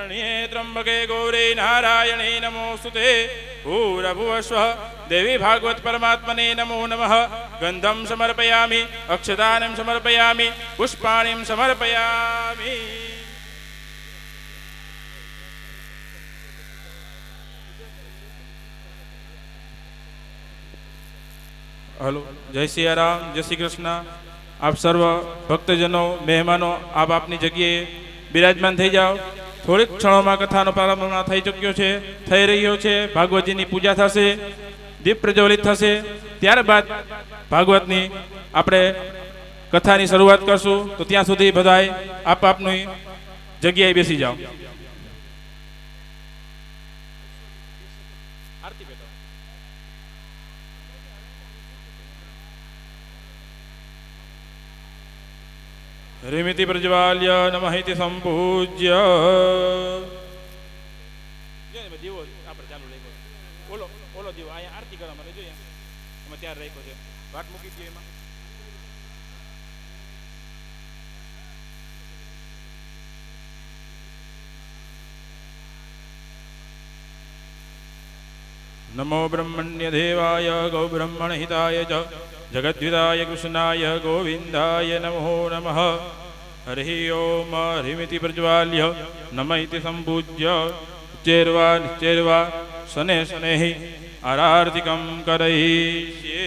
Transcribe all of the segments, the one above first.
शरण्ये त्र्यंबके गौरी नारायणे नमोस्तुते भूर्भुवस्वः देवी भागवत परमात्मने नमो नमः गंधं समर्पयामि अक्षतानं समर्पयामि पुष्पाणिं समर्पयामि हेलो जय सियाराम जय श्री कृष्ण आप सर्व भक्तजनों मेहमानों आप अपनी जगह विराजमान थी जाओ थोड़ी क्षणों में कथा प्रारंभ थी चुक्यो है थी रह्यो है भागवत जी पूजा थशे दीप प्रज्वलित थशे त्यारबाद भागवत आपणे कथा की शुरुआत करशुं तो त्यां सुधी बधाए आप आपनी जग्याए बेसी जाओ हरिमिति प्रज्वाल्य नमः इति संपूज्य नमो ब्रह्मण्य देवाय गौ ब्रह्मण हिताय च जगद्विदाय कृष्णाय गोविंदाय नमो नमः हरि ओम हरिमिति प्रज्वाल्य नमः इति संपूज्य चेर्वा निश्चेर्वा शने शनैः आरार्तिकं करयिष्ये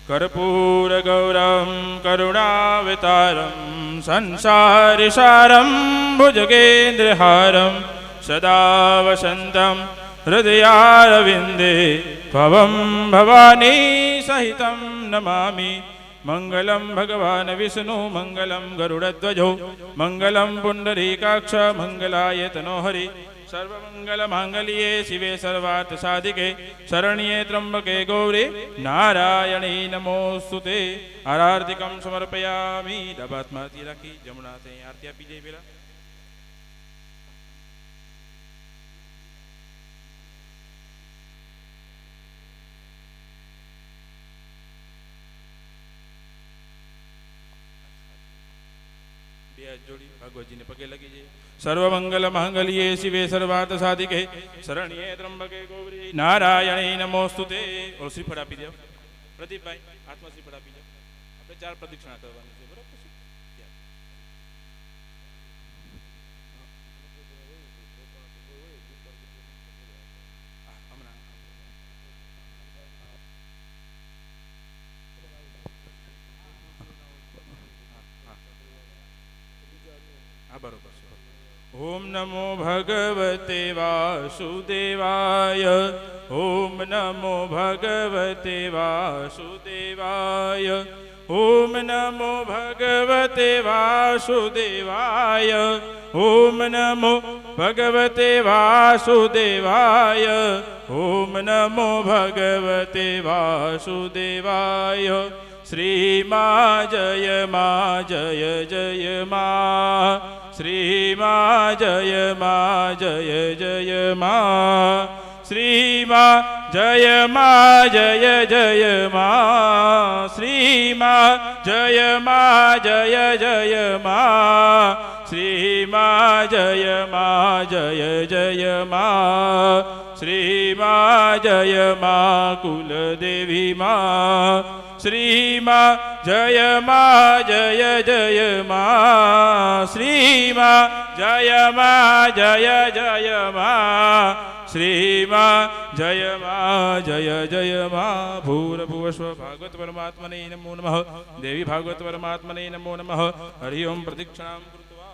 कर्पूरगौरं करुणावतारं संसारसारं भुजगेन्द्रहारं सदा वसन्तं हृदयारविन्दे भवं भवानी सहितं नमामि मंगलम भगवान विष्णु मंगलम गरुड़ध्वजो मंगलम पुंडरीकाक्ष मंगलाय तनोहरि सर्वमंगल मांगल्ये शिवे सर्वार्थ साधिके शरण्ये त्र्यंबके गौरी नारायणी नमोस्तुते आरार्तिकं समर्पयामि डबात्माती राखी जमुना ते आरती आपी जय बेला जोड़ी भगवत जी ने पगे लगी जे सर्वमंगल मांगल्ये शिवे सर्वार्थ साधिके शरण्ये त्र्यंबके गौरी नारायणी नमोस्तुते और श्रीफળ આપી દો પ્રદીપભાઈ આત્મા શ્રીફળ આપી દો આપણે 4 પ્રદક્ષિણા કરવાની છે બરાબર ओम नमो भगवते वासुदेवाय ओम नमो भगवते वासुदेवाय ओम नमो भगवते वासुदेवाय ओम नमो भगवते वासुदेवाय ओम नमो भगवते वासुदेवाय श्री मा जय जय मा श्री मा जय जय मा श्री मा जय जय मा श्री मा जय जय मा श्री मा जय जय मा श्री मा जय मा कुलदेवी मा श्री मा जय जय मा श्री मा जय जय मा श्री मा जय जय मा भूर्भुवस्व भागवत परमात्मने नमो नमः देवी भागवत परमात्मने नमो नमः हरि ओम प्रदक्षिणां कृत्वा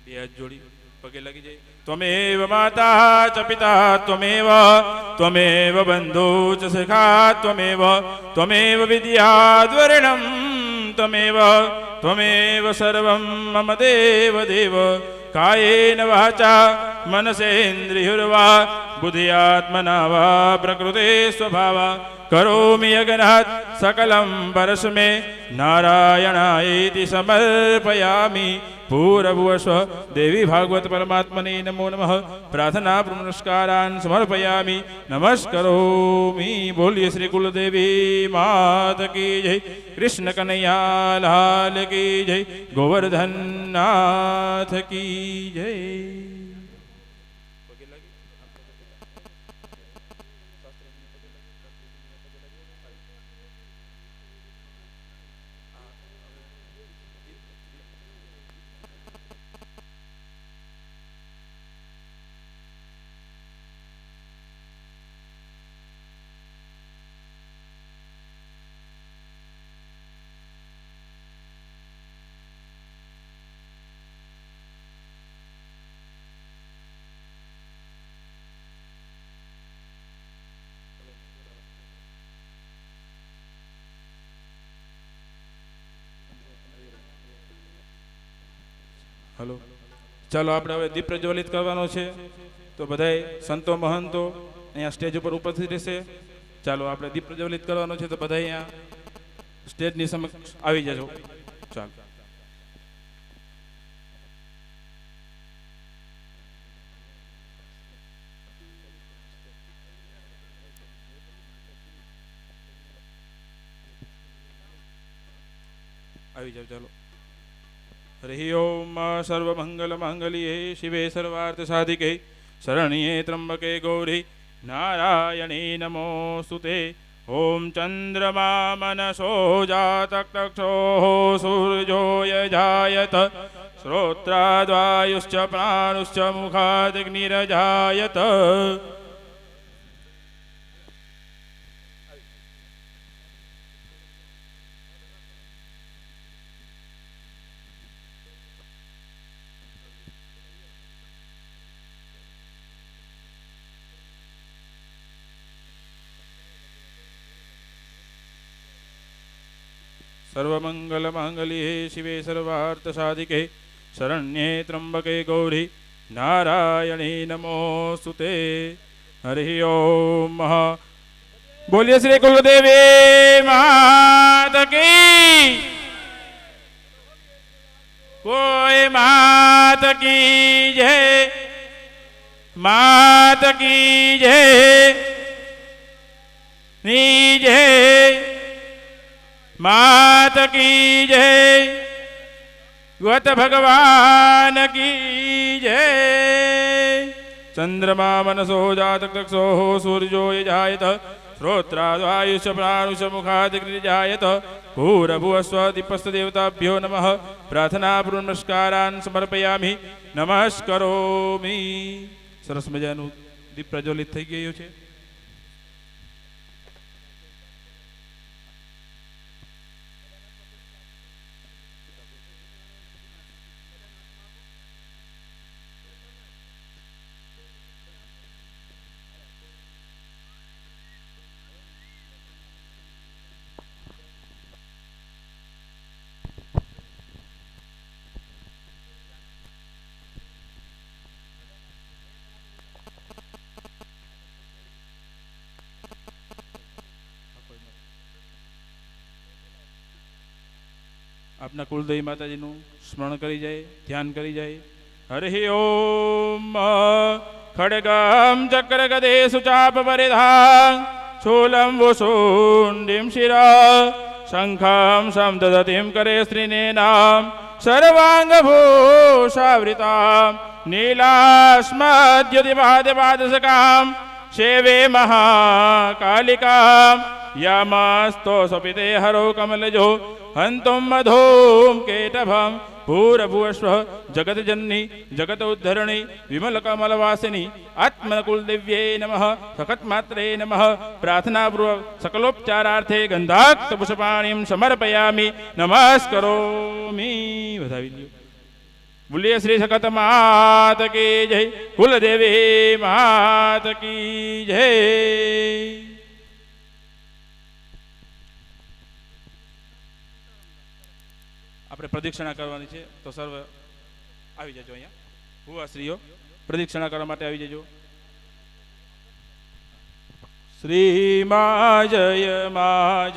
બે જોડી पगे लगी जाए त्वमेव माता च पिता त्वमेव बंधु च सखा त्वमेव विद्याद्वरणं त्वमेव सर्वं मम देव कायेन वाचा मनसेन्द्रियुर्वा बुद्धियात्मना वा प्रकृते स्वभाव करोमि यज्ञात् सकलं परस्मै नारायणायेति समर्पयामि। भूर्भुवस्व देवी भागवत परमात्मने नमो नमः। प्रार्थना नमस्कारान् समर्पयामि नमस्करोमि। बोलिए श्री कुलदेवी मात की जय। कृष्ण कन्हैया लाल की जय। गोवर्धन नाथ की जय। हेलो चलो આપણે હવે દીપ પ્રજ્વલિત કરવાનો છે તો બધાય સંતો મહંતો અહીંયા સ્ટેજ ઉપર ઉપસ્થિત રહેશે। ચાલો આપણે દીપ પ્રજ્વલિત કરવાનો છે તો બધાય અહીંયા સ્ટેજની સમક્ષ આવી જજો। ચાલો આવી જાવ। ચાલો हरि ओम सर्वमंगलमांगल्ये शिवे सर्वार्थसाधिके शरण्ये त्र्यंबके गौरी नारायणी नमोस्तुते। ओम चंद्रमा मनसो जातक्षोः सूर्यो यजायत श्रोत्राद्वायुश्च प्राणुश्च मुखादग्निरजायत। सर्वमंगलमांगल्ये शिवे सर्वार्थसाधिके शरण्ये त्र्यंबके गौरी नारायणी नमोस्तुते। हरि ओम। बोलिए श्री कुलदेवी मात की कोई मात की जय। मात की जय। नी जय। मात की जय। गत भगवान की जय। चंद्रमा मनसो जातक्षो सूर्यो यजायत श्रोत्राद्वायुश्च प्राणुश्च मुखादग्निर्जायत। भूर्भुवस्व दीपस्तदेवताभ्यो नमः। प्रार्थना नमस्कारान् समर्पयामि नमस्करोमि। सरस मजाનું દીપ પ્રજ્વલિત થઈ ગયું છે। अपना कुलदेवी माताजीનું સ્મરણ કરી જાય, ધ્યાન કરી જાય। हरि ओम। खड्गं चक्रगदेषु चापपरिधां शूलं वसुण्डिं शिरा शङ्खं संदधतिं करे स्त्रीनेनां सर्वाङ्गभूषावृतां नीलास्मद्युतिपादपादसकां सेवे महाकालिकां यामस्तो सपिते हरो कमलजो हन्तुं मधुं केटभं। भूर्भुवस्व जगतजननी जगत उद्धरणी विमलकमलवासिनी आत्मकुलदेव्यै नमः। सखत्मात्रे नमः। प्रार्थनापूर्वक सकलोपचारार्थे गन्धाक्तपुष्पाणिं समर्पयामि नमस्करोमि। बधाई ल्यो। बोलिए श्री सकत मात की जय। कुलदेवी मात की जय। આપણે પ્રદક્ષિણા કરવાની છે તો સર્વ આવી જજો। અહીંયા ભુવાશ્રીઓ પ્રદક્ષિણા કરવા માટે આવી જજો। શ્રીમા જય જય મા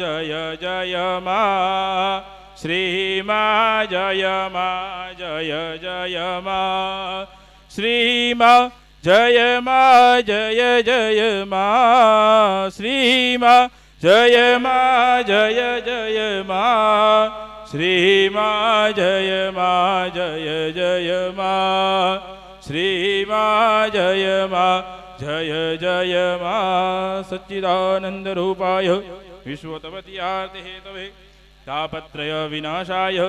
શ્રીમા જય જય મા શ્રીમા જય મા શ્રીમા જય મા શ્રીમા જય મા શ્રીમા જય મા સચ્ચિદાનંદ રૂપાય વિશ્વોત્પત્યાર્થે હેતવે તાપત્રય વિનાશાય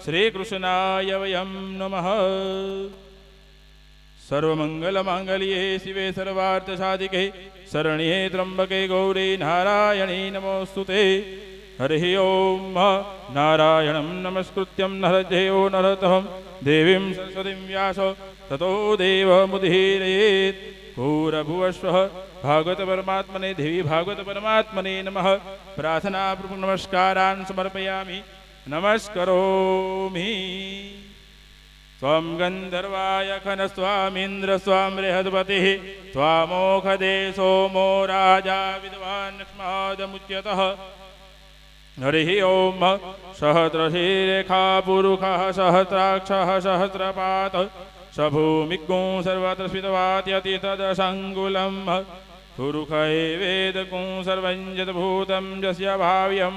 શ્રી કૃષ્ણાય વયમ નમઃ. સર્વમંગલ માંગલ્યે શિવે સર્વાર્થ સાધિકે શરણ્યે ત્રંબકે ગૌરી નારાયણી નમોસ્તુતે. હરિ ઓમ નારાયણં નમસ્કૃત્યં નરદેવો નરોત્તમં દેવીં સરસ્વતીં વ્યાસો તતો દેવમુદીરયેત. ભૂરભુવસ્વઃ ભાગવત પરમાત્મને દેવી ભાગવત પરમાત્મને નમઃ. પ્રાર્થનાપૂર્વક નમસ્કારાન સમર્પયામિ. નમસ્કરોમિ. સ્વં ગંધર્વાય ખનસ્વામીન્દ્ર સ્વામ રેહદપતિઃ સ્વામોખદે સોમો રાજા વિદ્વાન ક્ષ્માદમુચ્યતઃ. હરિ ઓમ સહસ્રશીરેખા પુરુષः સહસ્રાક્ષः સહસ્રપાત સભૂમિગું સર્વત્ર સ્મિતવાત્યતિ તદસંગુલમ. પુરુષ વેદકું સર્વં જતભૂतं જસ્ય ભાવ્યં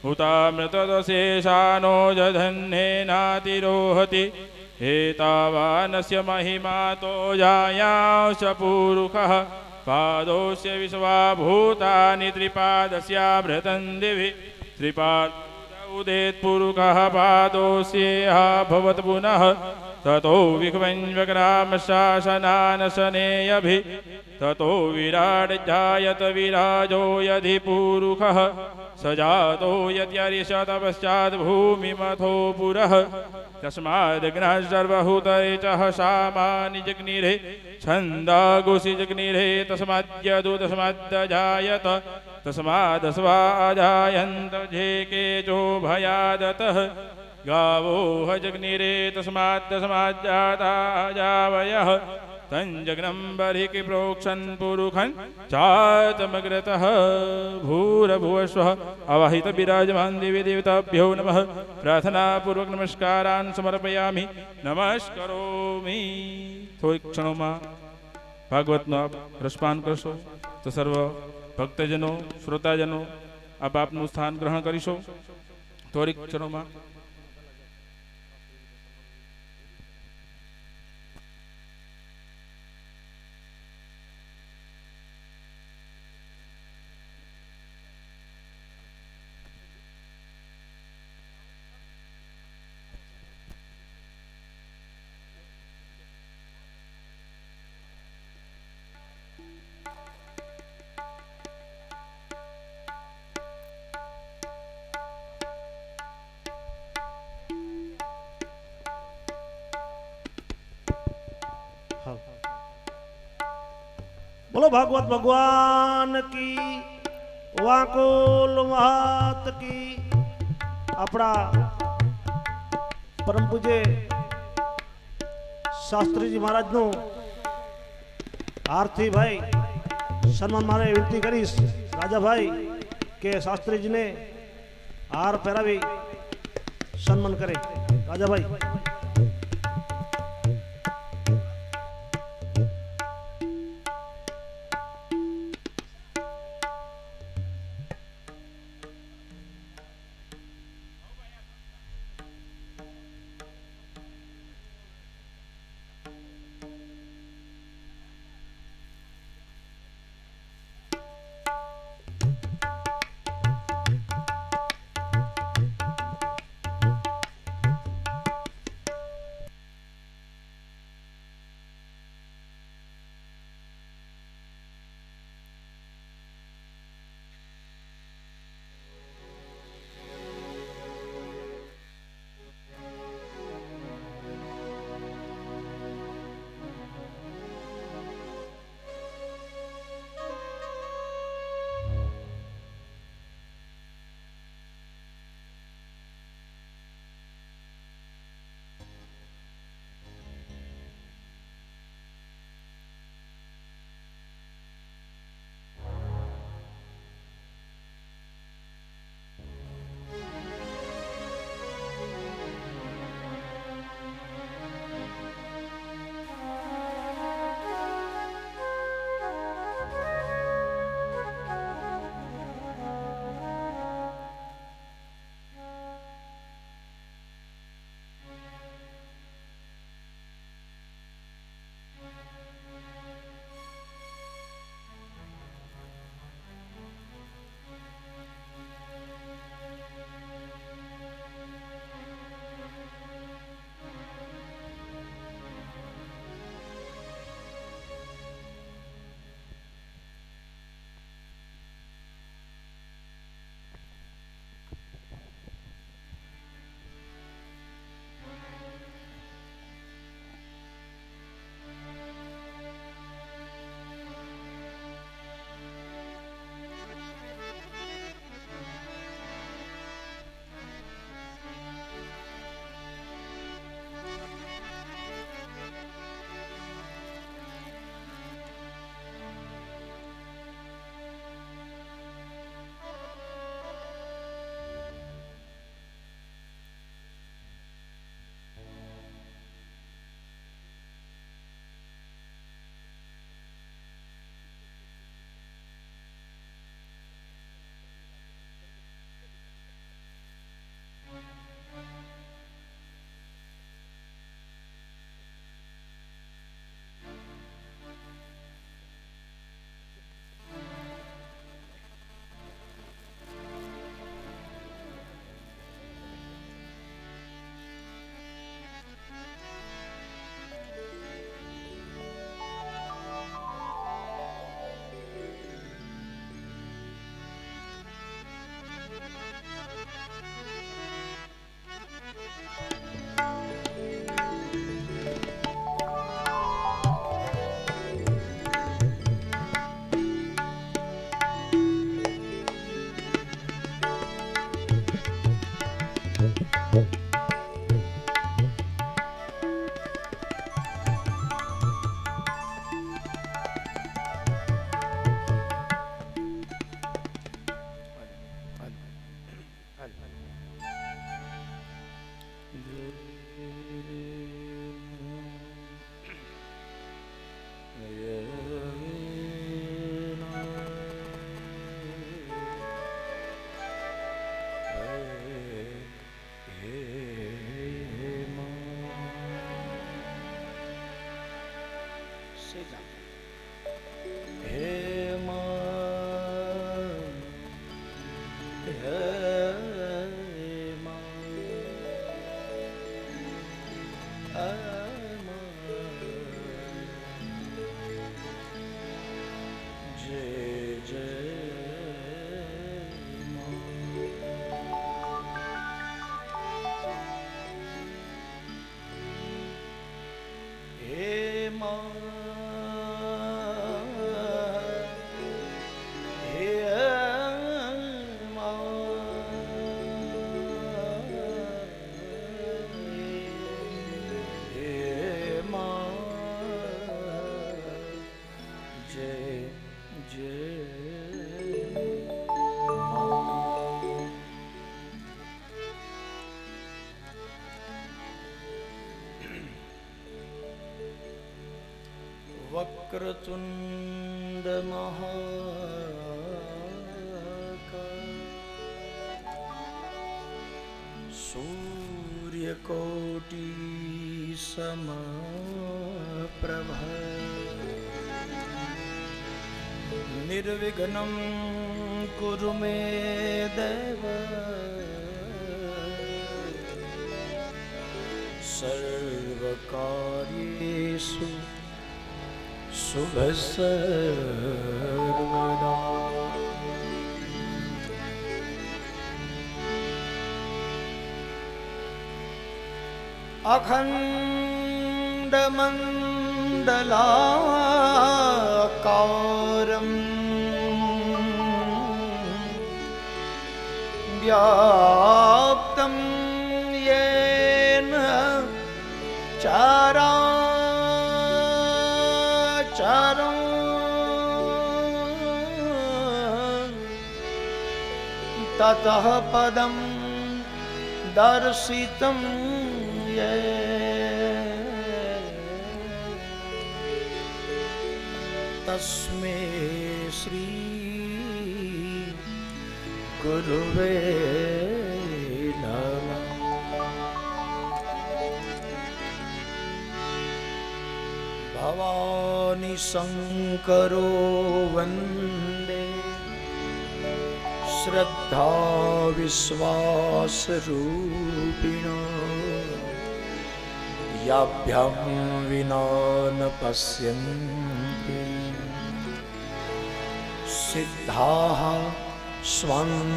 હુતામૃતશેષાનો જધન્યેનાતિરોહતિ. એતાવાનસ્ય મહિમા તો જાયાંશ પુરુષः પાદોસ્ય વિશ્વાભૂતાનિ ત્રિપાદસ્યાભૃતં દિવિ. ત્રિપાદ ઉદેત પુરુષः પાદોસ્યેહ ભવત પુનઃ. તતો વિઘ્વન્વગ્રામ શાસનાનશનેયભિ. તતો વિરાડ જાયત વિરાજો યધિ પુરુષः સજાતો યત્યરિષત પશ્ચાદ ભૂમિમથો પુરઃ. તસ્માદગ્નઃ સર્વહૂતૈચઃ સામાનિ જગ્નિરે છંદાગુષિ જગ્નિરે. તસ્માદ્યદુ તસ્માદજાયત તસ્માદસ્વાજાયન્ત જે કેચો ભયાદતઃ. ગાવો જગ્નિરે તસ્માत् તસ્માज्जाता જાવયઃ. તંજગ્નં બર્હિઃ પ્રોક્ષन् પુરુષં ચાતમગ્રતઃ. ભૂરભુવસ્વઃ આવાહિત બિરાજમાન દેવી દેવતાભ્યો નમઃ. પ્રાર્થનાપૂર્વક નમસ્કારાન સમર્પયામિ. નમસ્કરોમિ. થોડીક ક્ષણોમાં ભાગવતનો આપ રસપાન કરશો તો સર્વ ભક્તજનો શ્રોતાજનો આપ આપનું સ્થાન ગ્રહણ કરીશો. થોડીક ક્ષણોમાં बोलो भागवत भगवान की वाकुल मात की. अपना परम पूज्य शास्त्रीजी महाराज नु आरती भाई सन्मान मारे विनती करीश राजा भाई के शास्त्रीजी ने हार पहरावी सन्मान करे. राजा भाई वक्रतुंड महाकाय सूर्यकोटि समप्रभ निर्विघ्नं कुरु मे देव सर्वकार्येषु शुभ सर्वदा। अखंड मंडलाकारं व्याप्तं येन चराचरं ततः पदं दर्शितं तस्मै श्री गुरुवे नमः। भवानी शंकरो वंदे श्रद्धा विश्वास रूपिणो याभ्यां विना न पश्यन्ति सिद्धाः स्वान्तस्थमीश्वरम्।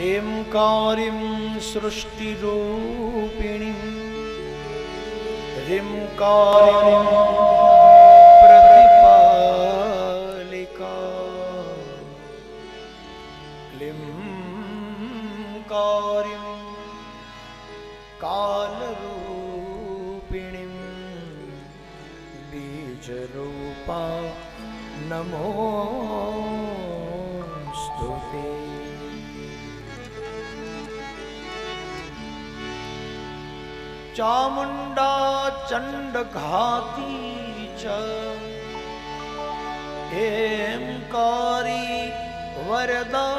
एंकारिं सृष्टिरूपिणीं ह्रींकारिं प्रतिपालिका क्लींकारिं कालरूपिणीं बीजरूपा नमोस्तुते। चामुंडा चंडघाती च एंकारी वरदायिनी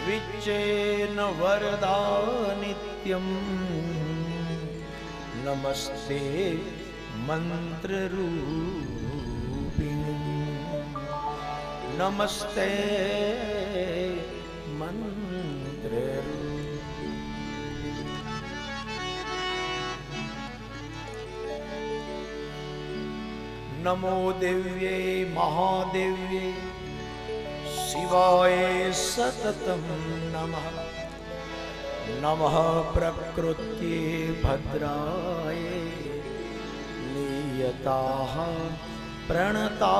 विच्चेन वरदा नित्यं नमस्ते मंत्ररूपिणी नमस्ते मंत्ररूपिणी। नमो देव्ये महादेव्ये शिवाय सततं नमः। नमः प्रकृत्ये भद्राय नियताः प्रणतास्मताम्।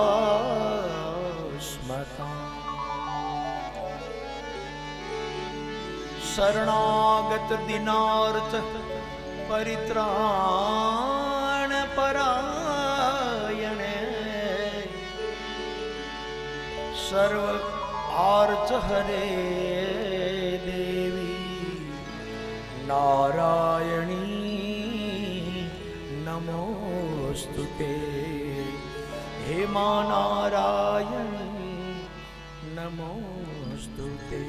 शरणागत दीनार्थ પરિત્રાણ પરાયણે સર્વ આર્ચ હરે દેવી નારાયણી નમોસ્તુતે હે મા નારાયણી નમોસ્તુતે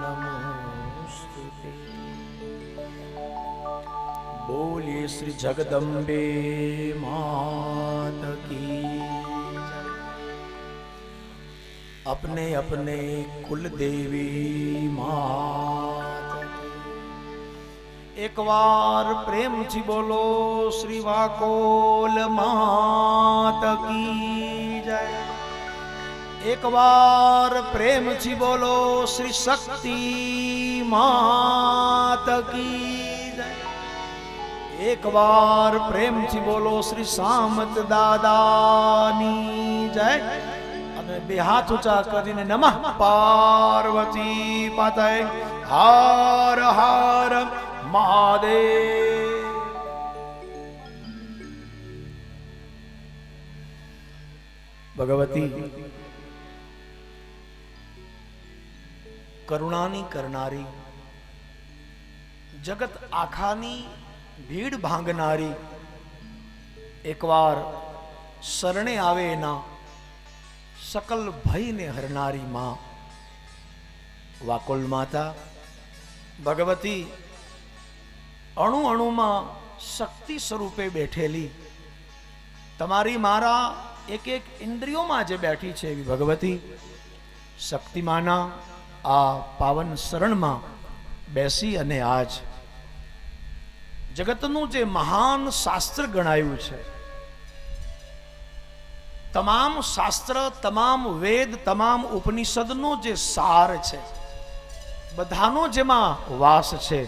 નમોસ્તુતે બોલીએ શ્રી જગદંબે માત કી જય। अपने अपने कुल देवी मात एक बार प्रेम થી બોલો શ્રી વાકોલ માત કી જય। एक बार प्रेम થી બોલો શ્રી શક્તિ માત કી જય। एक बार प्रेम થી બોલો શ્રી સામત દાદાની જય। બે હાથ ઊંચા કરીને નમઃ પાર્વતી પાતય હર હર મહાદેવ। ભગવતી કરુણાની કરનારી, જગત આખાની ભીડ ભાંગનારી, એકવાર શરણે આવે એના सकल भय ने हरनारी मां वाकुल माता भगवती अणु अणु में शक्ति स्वरूपे बैठेली तमारी मारा एक एक इंद्रियों में जे बैठी छे भगवती शक्ति माना आ पावन शरण में बेसी अने आज जगतनु जे महान शास्त्र गणायु छे, તમામ શાસ્ત્ર, તમામ વેદ, તમામ ઉપનિષદનો જે સાર છે, બધાનો જેમાં વાસ છે,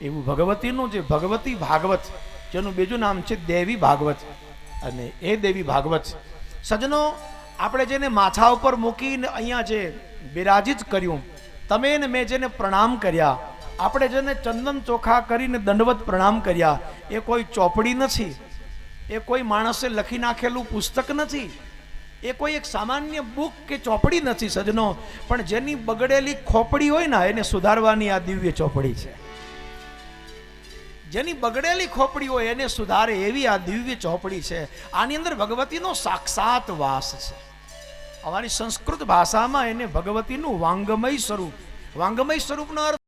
એવું ભગવતીનું જે ભગવતી ભાગવત, જેનું બીજું નામ છે દેવી ભાગવત, અને એ દેવી ભાગવત સજનો આપણે જેને માથા ઉપર મૂકીને અહીંયા જે બિરાજિત કર્યું, તમે ને મેં જેને પ્રણામ કર્યા, આપણે જેને ચંદન ચોખા કરીને દંડવત પ્રણામ કર્યા, એ કોઈ ચોપડી નથી, એ કોઈ માણસે લખી નાખેલું પુસ્તક નથી, એ કોઈ એક સામાન્ય બુક કે ચોપડી નથી સજનો, પણ જેની બગડેલી ખોપડી હોય ને એને સુધારવાની આ દિવ્ય ચોપડી છે। જેની બગડેલી ખોપડી હોય એને સુધારે એવી આ દિવ્ય ચોપડી છે। આની અંદર ભગવતીનો સાક્ષાત વાસ છે। અમારી સંસ્કૃત ભાષામાં એને ભગવતીનું વાંગમય સ્વરૂપ, વાંગમય સ્વરૂપનો અર્થ